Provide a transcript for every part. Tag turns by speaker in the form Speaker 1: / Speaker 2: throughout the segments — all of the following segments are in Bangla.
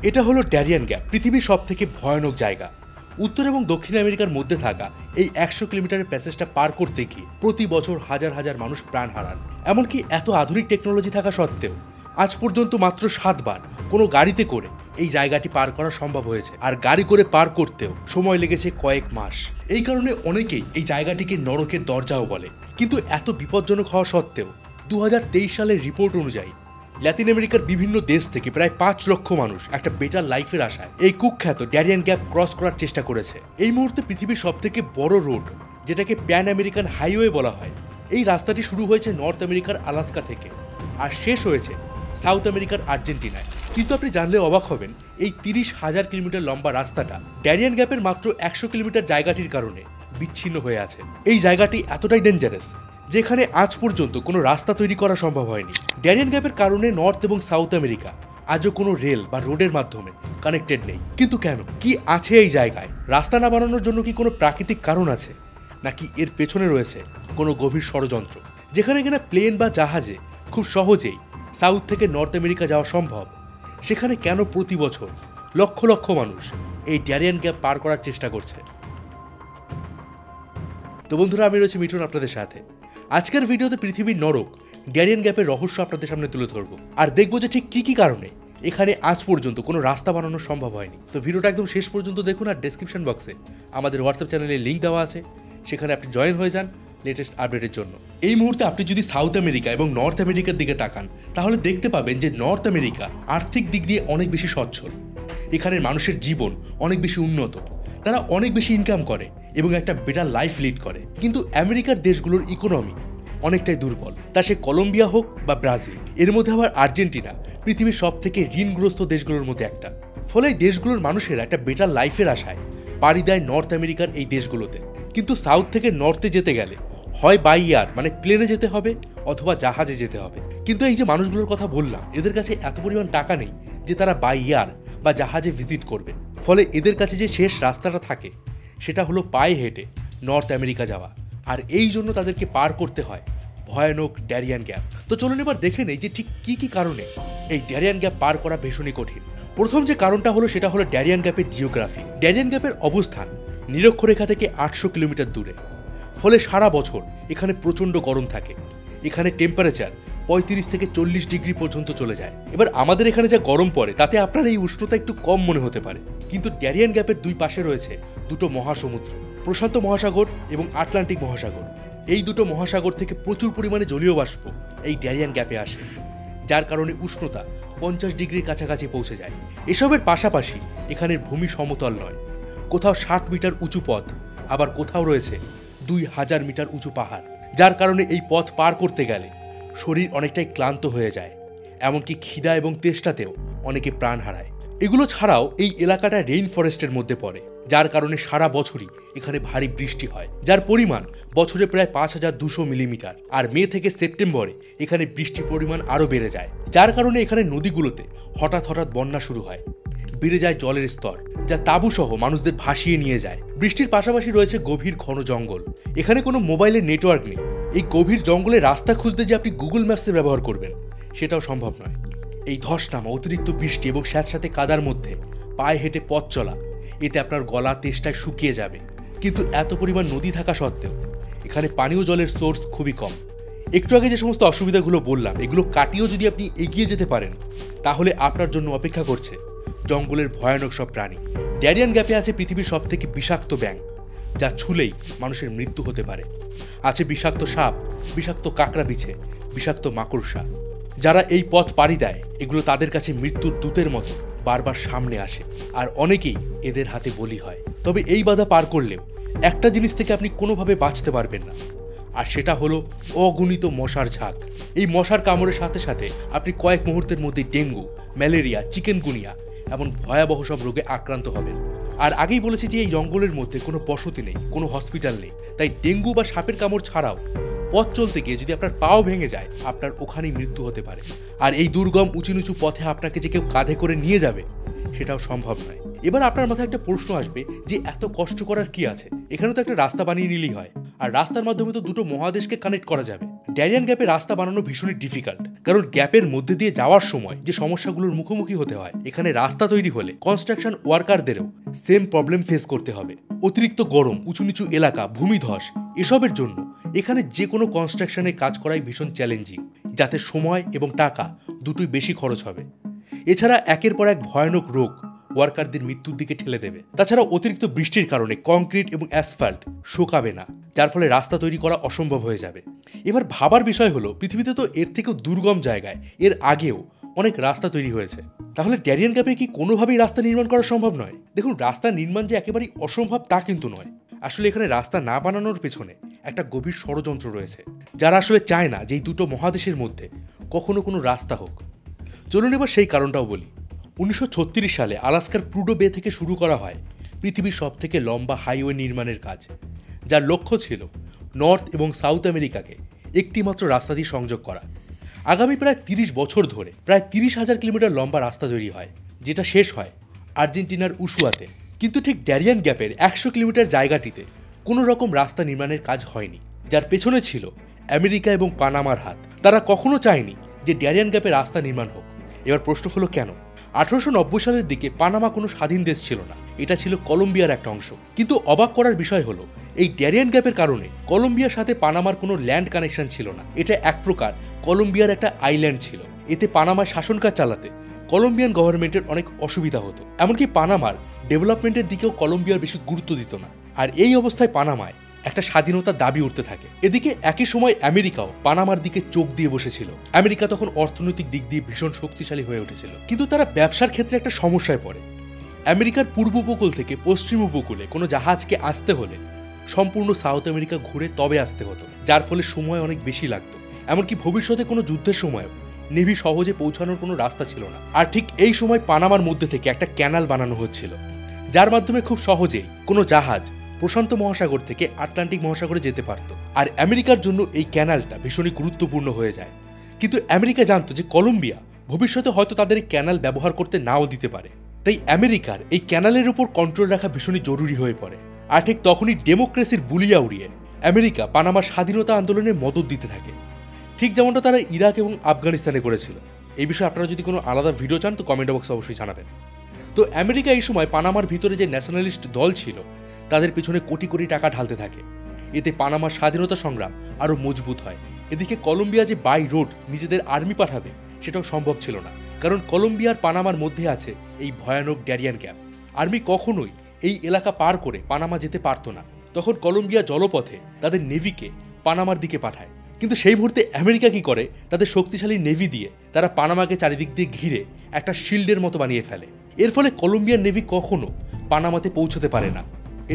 Speaker 1: এটা হলো ড্যারিয়ান গ্যাপ, পৃথিবীর সবথেকে ভয়ানক জায়গা। উত্তর এবং দক্ষিণ আমেরিকার মধ্যে থাকা এই 100 কিলোমিটারের প্যাসেজটা পার করতে গিয়ে প্রতি বছর হাজার হাজার মানুষ প্রাণ হারান। এমনকি এত আধুনিক টেকনোলজি থাকা সত্ত্বেও আজ পর্যন্ত মাত্র 7 বার কোনো গাড়িতে করে এই জায়গাটি পার করা সম্ভব হয়েছে, আর গাড়ি করে পার করতেও সময় লেগেছে কয়েক মাস। এই কারণে অনেকেই এই জায়গাটিকে নরকের দরজাও বলে। কিন্তু এত বিপজ্জনক হওয়া সত্ত্বেও 2023 সালের রিপোর্ট অনুযায়ী ল্যাতিন আমেরিকার বিভিন্ন দেশ থেকে প্রায় 5 লক্ষ মানুষ একটা বেটার লাইফের আশায় এই কুখ্যাত ড্যারিয়ান গ্যাপ ক্রস করার চেষ্টা করেছে। এই মুহূর্তে পৃথিবীর সবথেকে বড় রোড, যেটাকে প্যান আমেরিকান হাইওয়ে বলা হয়, এই রাস্তাটি শুরু হয়েছে নর্থ আমেরিকার আলাস্কা থেকে আর শেষ হয়েছে সাউথ আমেরিকার আর্জেন্টিনায়। কিন্তু আপনি জানলে অবাক হবেন, এই 30,000 কিলোমিটার লম্বা রাস্তাটা ড্যারিয়ান গ্যাপের মাত্র 100 কিলোমিটার জায়গাটির কারণে বিচ্ছিন্ন হয়ে আছে। এই জায়গাটি এতটাই ডেঞ্জারাস যেখানে আজ পর্যন্ত কোনো রাস্তা তৈরি করা সম্ভব হয়নি। ড্যারিয়ান গ্যাপের কারণে নর্থ এবং সাউথ আমেরিকা আজও কোনো রেল বা রোডের মাধ্যমে কানেক্টেড নেই। কিন্তু কেন? কি আছে এই জায়গায়? রাস্তা না বানানোর জন্য কি কোনো প্রাকৃতিক কারণ আছে, নাকি এর পেছনে রয়েছে কোনো গভীর ষড়যন্ত্র? যেখানে কিনা প্লেন বা জাহাজে খুব সহজেই সাউথ থেকে নর্থ আমেরিকা যাওয়া সম্ভব, সেখানে কেন প্রতি বছর লক্ষ লক্ষ মানুষ এই ড্যারিয়ান গ্যাপ পার করার চেষ্টা করছে? তো বন্ধুরা, আমি রয়েছি মিঠুন আপনাদের সাথে। আজকের ভিডিওতে পৃথিবীর নরক ড্যারিয়ান গ্যাপের রহস্য আপনাদের সামনে তুলে ধরবো, আর দেখবো যে ঠিক কি কারণে এখানে আজ পর্যন্ত কোনো রাস্তা বানানো সম্ভব হয়নি। তো ভিডিওটা একদম শেষ পর্যন্ত দেখুন, আর ডেসক্রিপশন বক্সে আমাদের হোয়াটসঅ্যাপ চ্যানেলের লিঙ্ক দেওয়া আছে, সেখানে আপনি জয়েন হয়ে যান লেটেস্ট আপডেটের জন্য। এই মুহূর্তে আপনি যদি সাউথ আমেরিকা এবং নর্থ আমেরিকার দিকে তাকান, তাহলে দেখতে পাবেন যে নর্থ আমেরিকা আর্থিক দিক দিয়ে অনেক বেশি সচ্ছল। এখানের মানুষের জীবন অনেক বেশি উন্নত, তারা অনেক বেশি ইনকাম করে এবং একটা বেটার লাইফ লিড করে। কিন্তু আমেরিকার দেশগুলোর ইকোনমি অনেকটাই দুর্বল, তা সে কলম্বিয়া হোক বা ব্রাজিল। এর মধ্যে আবার আর্জেন্টিনা পৃথিবীর সব থেকে ঋণগ্রস্ত দেশগুলোর মধ্যে একটা। ফলে এই দেশগুলোর মানুষেরা একটা বেটার লাইফের আশায় পাড়ি দেয় নর্থ আমেরিকার এই দেশগুলোতে। কিন্তু সাউথ থেকে নর্থে যেতে গেলে হয় বাই এয়ার মানে প্লেনে যেতে হবে, অথবা জাহাজে যেতে হবে। কিন্তু এই যে মানুষগুলোর কথা বললাম, এদের কাছে এত পরিমাণ টাকা নেই যে তারা বাই এয়ার বা জাহাজে ভিজিট করবে। ফলে এদের কাছে যে শেষ রাস্তাটা থাকে সেটা হলো পায়ে হেঁটে নর্থ আমেরিকা যাওয়া, আর এই জন্য তাদেরকে পার করতে হয় ভয়ানক ড্যারিয়ান গ্যাপ। তো চলুন এবার দেখে নেই যে ঠিক কি কারণে এই ড্যারিয়ান গ্যাপ পার করা ভীষণই কঠিন। প্রথম যে কারণটা হলো সেটা হলো ড্যারিয়ান গ্যাপের জিওগ্রাফি। ড্যারিয়ান গ্যাপের অবস্থান নিরক্ষরেখা থেকে 800 কিলোমিটার দূরে। ফলে সারা বছর এখানে প্রচণ্ড গরম থাকে। এখানে টেম্পারেচার 35 থেকে 40 ডিগ্রি পর্যন্ত চলে যায়। এবার আমাদের এখানে যা গরম পড়ে তাতে আপনার এই উষ্ণতা একটু কম মনে হতে পারে, কিন্তু ড্যারিয়ান গ্যাপের দুই পাশে রয়েছে দুটো মহাসমুদ্র, প্রশান্ত মহাসাগর এবং আটলান্টিক মহাসাগর। এই দুটো মহাসাগর থেকে প্রচুর পরিমাণে জলীয় বাষ্প এই ড্যারিয়ান গ্যাপে আসে, যার কারণে উষ্ণতা 50 ডিগ্রির কাছাকাছি পৌঁছে যায়। এসবের পাশাপাশি এখানের ভূমি সমতল নয়, কোথাও 60 মিটার উঁচু পথ, আবার কোথাও রয়েছে 2000 মিটার উঁচু পাহাড়, যার কারণে এই পথ পার করতে গেলে শরীর অনেকটাই ক্লান্ত হয়ে যায়। এমনকি খিদা এবং তেষ্টাতেও অনেকে প্রাণ হারায়। এগুলো ছাড়াও এই এলাকাটা রেইন ফরেস্টের মধ্যে পড়ে, যার কারণে সারা বছরই এখানে ভারী বৃষ্টি হয়, যার পরিমাণ বছরে প্রায় 5200 মিলিমিটার। আর মে থেকে সেপ্টেম্বরে এখানে বৃষ্টির পরিমাণ আরও বেড়ে যায়, যার কারণে এখানে নদীগুলোতে হঠাৎ বন্যা শুরু হয়। বেড়ে যায় জলের স্তর, যা তাঁবুসহ মানুষদের ভাসিয়ে নিয়ে যায়। বৃষ্টির পাশাপাশি রয়েছে গভীর ঘন জঙ্গল। এখানে কোনো মোবাইলের নেটওয়ার্ক নেই। এই গভীর জঙ্গলে রাস্তা খুঁজতে যে আপনি গুগল ম্যাপসে ব্যবহার করবেন, সেটাও সম্ভব নয়। এই ধস নামা, অতিরিক্ত বৃষ্টি এবং স্যাঁতস্যাঁতে কাদার মধ্যে পায়ে হেঁটে পথ চলা, এতে আপনার গলা তেষ্টায় শুকিয়ে যাবে। কিন্তু এত পরিমাণ নদী থাকা সত্ত্বেও এখানে পানীয় জলের সোর্স খুবই কম। একটু আগে যে সমস্ত অসুবিধাগুলো বললাম, এগুলো কাটিয়েও যদি আপনি এগিয়ে যেতে পারেন, তাহলে আপনার জন্য অপেক্ষা করছে জঙ্গলের ভয়ানক সব প্রাণী। ড্যারিয়ান গ্যাপে আছে পৃথিবীর সব থেকে বিষাক্ত ব্যাঙ, যা ছুলেই মানুষের মৃত্যু হতে পারে। আছে বিষাক্ত সাপ, বিষাক্ত কাঁকড়া বিছে, বিষাক্ত মাকড়সা। যারা এই পথ পাড়ি দেয়, এগুলো তাদের কাছে মৃত্যুর দূতের মতো বারবার সামনে আসে, আর অনেকেই এদের হাতে বলি হয়। তবে এই বাধা পার করলেও একটা জিনিস থেকে আপনি কোনোভাবে বাঁচতে পারবেন না, আর সেটা হলো অগণিত মশার ঝাঁক। এই মশার কামড়ের সাথে সাথে আপনি কয়েক মুহূর্তের মধ্যে ডেঙ্গু, ম্যালেরিয়া, চিকেনগুনিয়া এমন ভয়াবহ সব রোগে আক্রান্ত হবেন। আর আগেই বলেছি যে এই জঙ্গলের মধ্যে কোনো বসতি নেই, কোনো হসপিটাল নেই, তাই ডেঙ্গু বা সাপের কামড় ছাড়াও পথ চলতে গিয়ে যদি আপনার পাও ভেঙে যায়, আপনার ওখানেই মৃত্যু হতে পারে। আর এই দুর্গম উঁচু নিচু পথে আপনাকে যে কেউ কাঁধে করে নিয়ে যাবে, সেটাও সম্ভব নয়। এবার আপনার মাথায় একটা প্রশ্ন আসবে যে এত কষ্ট করার কি আছে? এখানে তো একটা রাস্তা বানিয়ে নিলেই হয়, আর রাস্তার মাধ্যমে তো দুটো মহাদেশকে কানেক্ট করা যাবে। ড্যারিয়ান গ্যাপে রাস্তা বানানো ভীষণই ডিফিকাল্ট, কারণ গ্যাপের মধ্যে দিয়ে যাওয়ার সময় যে সমস্যাগুলোর মুখোমুখি হতে হয়, এখানে রাস্তা তৈরি হলে কনস্ট্রাকশন ওয়ার্কারদেরও সেম প্রবলেম ফেস করতে হবে। অতিরিক্ত গরম, উঁচু নিচু এলাকা, ভূমিধস, এসবের জন্য এখানে যে কোনো কনস্ট্রাকশনের কাজ করাই ভীষণ চ্যালেঞ্জিং, যাতে সময় এবং টাকা দুটোই বেশি খরচ হবে। এছাড়া একের পর এক ভয়ানক রোগ ওয়ার্কারদের মৃত্যুর দিকে ঠেলে দেবে। তাছাড়া অতিরিক্ত বৃষ্টির কারণে কংক্রিট এবং অ্যাসফাল্ট শুকাবে না, যার ফলে রাস্তা তৈরি করা অসম্ভব হয়ে যাবে। এবার ভাবার বিষয় হলো, পৃথিবীতে তো এর থেকেও দুর্গম জায়গায় এর আগেও অনেক রাস্তা তৈরি হয়েছে, তাহলে ড্যারিয়ান গ্যাপে কি কোনোভাবেই রাস্তা নির্মাণ করা সম্ভব নয়? দেখুন, রাস্তা নির্মাণ যে একেবারেই অসম্ভব তা কিন্তু নয়। আসলে এখানে রাস্তা না বানানোর পেছনে একটা গভীর ষড়যন্ত্র রয়েছে, যারা আসলে চায় না যে এই দুটো মহাদেশের মধ্যে কখনো কোনো রাস্তা হোক। চলুন এবার সেই কারণটাও বলি। 1936 সালে আলাস্কার প্রুডো বে থেকে শুরু করা হয় পৃথিবীর সবথেকে লম্বা হাইওয়ে নির্মাণের কাজ, যার লক্ষ্য ছিল নর্থ এবং সাউথ আমেরিকাকে একটিমাত্র রাস্তা দিয়ে সংযোগ করা। আগামী প্রায় 30 বছর ধরে প্রায় 30,000 কিলোমিটার লম্বা রাস্তা তৈরি হয়, যেটা শেষ হয় আর্জেন্টিনার উশুয়াতে। কিন্তু ঠিক ড্যারিয়ান গ্যাপের 100 কিলোমিটার জায়গাটিতে কোনো রকম রাস্তা নির্মাণের কাজ হয়নি, যার পেছনে ছিল আমেরিকা এবং পানামার হাত। তারা কখনো চায়নি যে ড্যারিয়ান গ্যাপে রাস্তা নির্মাণ হোক। এবার প্রশ্ন হলো কেন? 1890 সালের দিকে পানামা কোনো স্বাধীন দেশ ছিল না, এটা ছিল কলম্বিয়ার একটা অংশ। কিন্তু অবাক করার বিষয় হলো, এই ড্যারিয়ান গ্যাপের কারণে কলম্বিয়ার সাথে পানামার কোনো ল্যান্ড কানেকশন ছিল না। এটা এক প্রকার কলম্বিয়ার একটা আইল্যান্ড ছিল। এতে পানামার শাসনকাজ চালাতে কলম্বিয়ান গভর্নমেন্টের অনেক অসুবিধা হতো। এমনকি পানামার ডেভেলপমেন্টের দিকেও কলম্বিয়ার বেশি গুরুত্ব দিত না। আর এই অবস্থায় পানামায় একটা স্বাধীনতার দাবি উঠতে থাকে। এদিকে একই সময় আমেরিকাও পানামার দিকে চোখ দিয়ে বসেছিল। আমেরিকা তখন অর্থনৈতিক দিক দিয়ে ভীষণ শক্তিশালী হয়ে উঠেছিল, কিন্তু তারা ব্যবসার ক্ষেত্রে একটা সমস্যায় পড়ে। আমেরিকার পূর্ব উপকূল থেকে পশ্চিম উপকূলে কোনো জাহাজকে আসতে হলে সম্পূর্ণ সাউথ আমেরিকা ঘুরে তবে আসতে হতো, যার ফলে সময় অনেক বেশি লাগতো। এমনকি ভবিষ্যতে কোনো যুদ্ধের সময়ও নেভি সহজে পৌঁছানোর কোনো রাস্তা ছিল না। আর ঠিক এই সময় পানামার মধ্যে থেকে একটা ক্যানাল বানানো হচ্ছিল, যার মাধ্যমে খুব সহজেই কোনো জাহাজ প্রশান্ত মহাসাগর থেকে আটলান্টিক মহাসাগরে যেতে পারত। আর আমেরিকার জন্য এই ক্যানালটা ভীষণই গুরুত্বপূর্ণ হয়ে যায়। কিন্তু আমেরিকা জানতো যে কলম্বিয়া ভবিষ্যতে হয়তো তাদের এই ক্যানাল ব্যবহার করতে নাও দিতে পারে, তাই আমেরিকার এই ক্যানালের উপর কন্ট্রোল রাখা ভীষণই জরুরি হয়ে পড়ে। আর ঠিক তখনই ডেমোক্রেসির বুলিয়া উড়িয়ে আমেরিকা পানামার স্বাধীনতা আন্দোলনে মদত দিতে থাকে, ঠিক যেমনটা তারা ইরাক এবং আফগানিস্তানে করেছিল। এই বিষয়ে আপনারা যদি কোনো আলাদা ভিডিও চান তো কমেন্ট বক্সে অবশ্যই জানাবেন। তো আমেরিকা এই সময় পানামার ভিতরে যে ন্যাশনালিস্ট দল ছিল তাদের পিছনে কোটি কোটি টাকা ঢালতে থাকে। এতে পানামার স্বাধীনতা সংগ্রাম আরও মজবুত হয়। এদিকে কলম্বিয়া যে বাই রোড নিজেদের আর্মি পাঠাবে সেটাও সম্ভব ছিল না, কারণ কলম্বিয়ার পানামার মধ্যে আছে এই ভয়ানক ড্যারিয়ান গ্যাপ। আর্মি কখনোই এই এলাকা পার করে পানামা যেতে পারতো না। তখন কলম্বিয়া জলপথে তাদের নেভিকে পানামার দিকে পাঠায়। কিন্তু সেই মুহূর্তে আমেরিকা কি করে, তাদের শক্তিশালী নেভি দিয়ে তারা পানামাকে চারিদিক দিয়ে ঘিরে একটা শিল্ডের মতো বানিয়ে ফেলে। এর ফলে কলম্বিয়ার নেভি কখনো পানামাতে পৌঁছতে পারে না।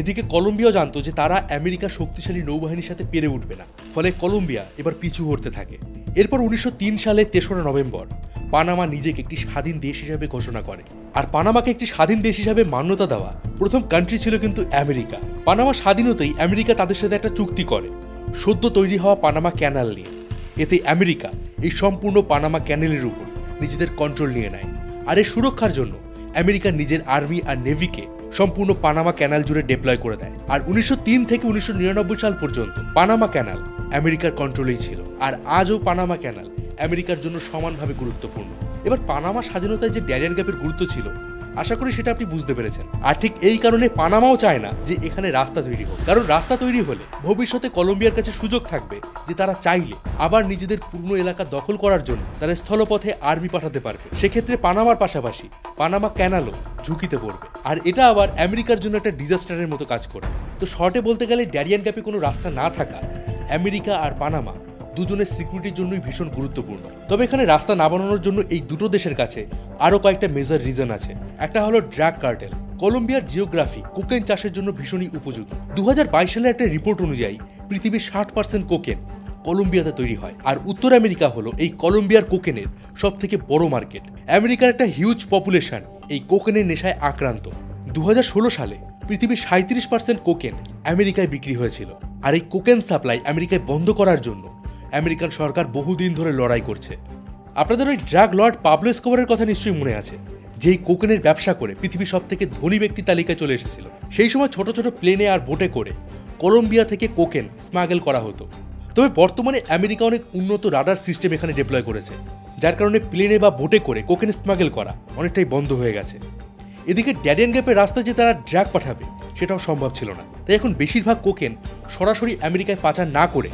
Speaker 1: এদিকে কলম্বিয়াও জানতো যে তারা আমেরিকার শক্তিশালী নৌবাহিনীর সাথে পেরে উঠবে না, ফলে কলম্বিয়া এবার পিছু হটতে থাকে। এরপর 1903 সালে 3রা নভেম্বর পানামা নিজেকে একটি স্বাধীন দেশ হিসাবে ঘোষণা করে। আর পানামাকে একটি স্বাধীন দেশ হিসাবে মান্যতা দেওয়া প্রথম কান্ট্রি ছিল কিন্তু আমেরিকা। পানামা স্বাধীনতেই আমেরিকা তাদের সাথে একটা চুক্তি করে সদ্য তৈরি হওয়া পানামা ক্যানাল নিয়ে। এতে আমেরিকা এই সম্পূর্ণ পানামা ক্যানেলের উপর নিজেদের কন্ট্রোল নিয়ে নেয়। আর এর সুরক্ষার জন্য আমেরিকা নিজের আর্মি আর নেভিকে সম্পূর্ণ পানামা ক্যানাল জুড়ে ডিপ্লয় করে দেয়। আর 1903 থেকে 1999 সাল পর্যন্ত পানামা ক্যানাল আমেরিকার কন্ট্রোলেই ছিল। আর আজও পানামা ক্যানাল আমেরিকার জন্য সমানভাবে গুরুত্বপূর্ণ। এবার পানামা স্বাধীনতায় যে ড্যারিয়ান গ্যাপের গুরুত্ব ছিল, আশা করি সেটা আপনি বুঝতে পেরেছেন। আর ঠিক এই কারণে পানামাও চায় না যে এখানে রাস্তা তৈরি হোক, কারণ রাস্তা তৈরি হলে ভবিষ্যতে কলম্বিয়ার কাছে সুযোগ থাকবে যে তারা চাইলে আবার নিজেদের পূর্ণ এলাকা দখল করার জন্য তারা স্থলপথে আর্মি পাঠাতে পারবে। সেক্ষেত্রে পানামার পাশাপাশি পানামা ক্যানালও ঝুঁকিতে পড়বে। আর এটা আবার আমেরিকার জন্য একটা ডিজাস্টারের মতো কাজ করবে। তো শর্টে বলতে গেলে ড্যারিয়ান গ্যাপে কোনো রাস্তা না থাকা আমেরিকা আর পানামা দুজনের সিকিউরিটির জন্যই ভীষণ গুরুত্বপূর্ণ। তবে এখানে রাস্তা না বানানোর জন্য এই দুটো দেশের কাছে আরও কয়েকটা মেজর রিজন আছে। একটা হলো ড্রাগ কার্টেল। কলম্বিয়ার জিওগ্রাফি কোকেন চাষের জন্য ভীষণই উপযোগী। 2022 সালের একটা রিপোর্ট অনুযায়ী পৃথিবীর 60% কোকেন কলম্বিয়াতে তৈরি হয়। আর উত্তর আমেরিকা হলো এই কলম্বিয়ার কোকেনের সব থেকে বড় মার্কেট। আমেরিকার একটা হিউজ পপুলেশন এই কোকেনের নেশায় আক্রান্ত। 2016 সালে পৃথিবীর 37% কোকেন আমেরিকায় বিক্রি হয়েছিল। আর এই কোকেন সাপ্লাই আমেরিকায় বন্ধ করার জন্য আমেরিকান সরকার বহুদিন ধরে লড়াই করছে। আপনাদের ওই ড্রাগ লর্ড পাবলো এসকোবারের কথা নিশ্চয়ই মনে আছে, যেই কোকেনের ব্যবসা করে পৃথিবীর সব থেকে ধনী ব্যক্তি তালিকায় চলে এসেছিল। সেই সময় ছোট ছোট প্লেনে আর বোটে করে কলম্বিয়া থেকে কোকেন স্মাগল করা হতো। তবে বর্তমানে আমেরিকা অনেক উন্নত রাডার সিস্টেম এখানে ডিপ্লয় করেছে, যার কারণে প্লেনে বা বোটে করে কোকেন স্মাগল করা অনেকটাই বন্ধ হয়ে গেছে। এদিকে ড্যারিয়ান গ্যাপের রাস্তায় যে তারা ড্রাগ পাঠাবে সেটাও সম্ভব ছিল না। তাই এখন বেশিরভাগ কোকেন সরাসরি আমেরিকায় পাচার না করে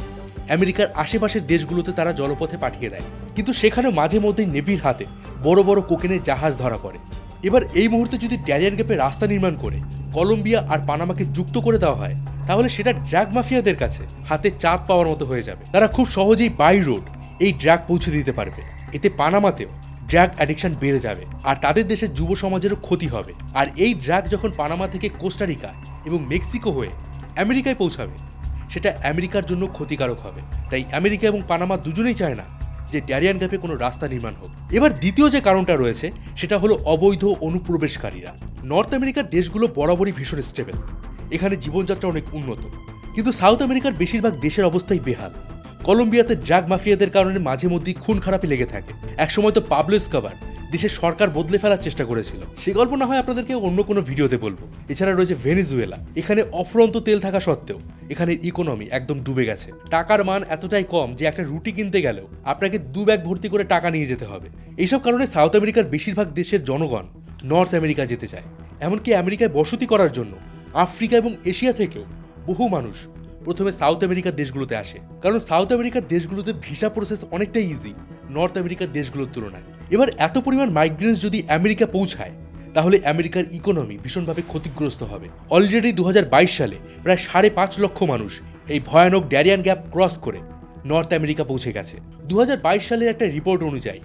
Speaker 1: আমেরিকার আশেপাশের দেশগুলোতে তারা জলপথে পাঠিয়ে দেয়। কিন্তু সেখানেও মাঝে মধ্যেই নেভির হাতে বড় বড় কোকেনের জাহাজ ধরা পড়ে। এবার এই মুহূর্তে যদি ড্যারিয়ান গ্যাপে রাস্তা নির্মাণ করে কলম্বিয়া আর পানামাকে যুক্ত করে দেওয়া হয়, তাহলে সেটা ড্রাগ মাফিয়াদের কাছে হাতে চাঁদ পাওয়ার মতো হয়ে যাবে। তারা খুব সহজেই বাই রোড এই ড্রাগ পৌঁছে দিতে পারবে। এতে পানামাতেও ড্রাগ অ্যাডিকশন বেড়ে যাবে আর তাদের দেশের যুব সমাজেরও ক্ষতি হবে। আর এই ড্রাগ যখন পানামা থেকে কোস্টারিকা এবং মেক্সিকো হয়ে আমেরিকায় পৌঁছাবে, সেটা আমেরিকার জন্য ক্ষতিকারক হবে। তাই আমেরিকা এবং পানামা দুজনেই চায় না যে ড্যারিয়ান গ্যাপে কোনো রাস্তা নির্মাণ হোক। এবার দ্বিতীয় যে কারণটা রয়েছে সেটা হলো অবৈধ অনুপ্রবেশকারীরা। নর্থ আমেরিকার দেশগুলো বরাবরই ভীষণ স্টেবল, এখানে জীবনযাত্রা অনেক উন্নত, কিন্তু সাউথ আমেরিকার বেশিরভাগ দেশের অবস্থাই বেহাল। কলম্বিয়াতে ড্রাগ মাফিয়াদের কারণে মাঝে মধ্যেই খুন খারাপি লেগে থাকে। একসময় তো পাবলো এসকোবার দেশের সরকার বদলে ফেলার চেষ্টা করেছিল, সে গল্প না হয় আপনাদেরকে অন্য কোনো ভিডিওতে বলবো। এছাড়া রয়েছে ভেনেজুয়েলা, এখানে অফুরন্ত তেল থাকা সত্ত্বেও এখানের ইকোনমি একদম ডুবে গেছে। টাকার মান এতটাই কম যে একটা রুটি কিনতে গেলেও আপনাকে 2 ব্যাগ ভর্তি করে টাকা নিয়ে যেতে হবে। এইসব কারণে সাউথ আমেরিকার বেশিরভাগ দেশের জনগণ নর্থ আমেরিকা যেতে চায়। এমনকি আমেরিকায় বসতি করার জন্য আফ্রিকা এবং এশিয়া থেকেও বহু মানুষ প্রথমে সাউথ আমেরিকার দেশগুলোতে আসে, কারণ সাউথ আমেরিকার দেশগুলোতে ভিসা প্রসেস অনেকটাই ইজি নর্থ আমেরিকার দেশগুলোর তুলনায়। এবার এত পরিমাণ মাইগ্রেন্টস যদি আমেরিকা পৌঁছায়, তাহলে আমেরিকার ইকোনমি ভীষণভাবে ক্ষতিগ্রস্ত হবে। অলরেডি 2022 সালে প্রায় 5.5 লক্ষ মানুষ এই ভয়ানক ড্যারিয়ান গ্যাপ ক্রস করে নর্থ আমেরিকা পৌঁছে গেছে। 2022 সালের একটা রিপোর্ট অনুযায়ী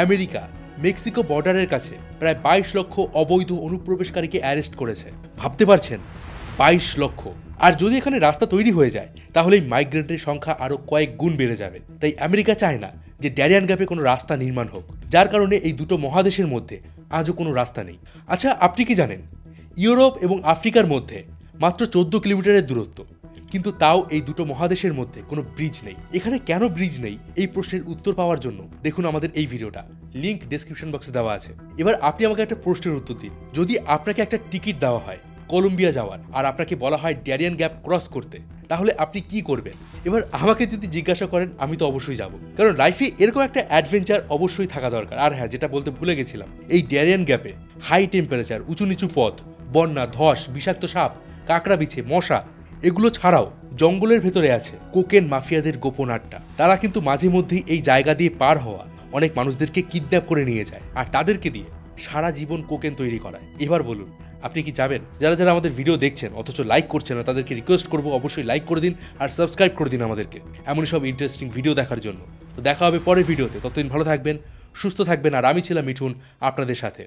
Speaker 1: আমেরিকা মেক্সিকো বর্ডারের কাছে প্রায় 22 লক্ষ অবৈধ অনুপ্রবেশকারীকে অ্যারেস্ট করেছে। ভাবতে পারছেন, 22 লক্ষ। আর যদি এখানে রাস্তা তৈরি হয়ে যায়, তাহলে এই মাইগ্রেন্টের সংখ্যা আরও কয়েক গুণ বেড়ে যাবে। তাই আমেরিকা চায় না যে ড্যারিয়ান গ্যাপে কোনো রাস্তা নির্মাণ হোক, যার কারণে এই দুটো মহাদেশের মধ্যে আজও কোনো রাস্তা নেই। আচ্ছা, আপনি কি জানেন ইউরোপ এবং আফ্রিকার মধ্যে মাত্র 14 কিলোমিটারের দূরত্ব, কিন্তু তাও এই দুটো মহাদেশের মধ্যে কোনো ব্রিজ নেই। এখানে কেন ব্রিজ নেই, এই প্রশ্নের উত্তর পাওয়ার জন্য দেখুন আমাদের এই ভিডিওটা, লিংক ডেসক্রিপশন বক্সে দেওয়া আছে। এবার আপনি আমাকে একটা প্রশ্নের উত্তর দিন। যদি আপনাকে একটা টিকিট দেওয়া হয় কলম্বিয়া যাওয়ার, আর আপনাকে বলা হয় ড্যারিয়ান গ্যাপ ক্রস করতে, তাহলে আপনি কি করবেন? এবার আমাকে যদি জিজ্ঞাসা করেন, আমি তো অবশ্যই যাব, কারণ লাইফে এরকম একটা অ্যাডভেঞ্চার অবশ্যই থাকা দরকার। আর হ্যাঁ, যেটা বলতে ভুলে গেছিলাম, এই ড্যারিয়ান গ্যাপে হাই টেম্পারেচার, উঁচু নিচু পথ, বন্যা, ধস, বিষাক্ত সাপ, কাঁকড়া বিছে, মশা, এগুলো ছাড়াও জঙ্গলের ভেতরে আছে কোকেন মাফিয়াদের গোপন আড্ডা। তারা কিন্তু মাঝে মধ্যেই এই জায়গা দিয়ে পার হওয়া অনেক মানুষদেরকে কিডন্যাপ করে নিয়ে যায় আর তাদেরকে দিয়ে সারা জীবন কোকেন তৈরি করায়। এবার বলুন, আপনি কি যাবেন? যারা যারা আমাদের ভিডিও দেখছেন অথচ লাইক করছেন না, তাদেরকে রিকোয়েস্ট করবো অবশ্যই লাইক করে দিন আর সাবস্ক্রাইব করে দিন আমাদেরকে এমনই সব ইন্টারেস্টিং ভিডিও দেখার জন্য। তো দেখা হবে পরের ভিডিওতে, ততদিন ভালো থাকবেন, সুস্থ থাকবেন। আর আমি ছিলাম মিঠুন আপনাদের সাথে।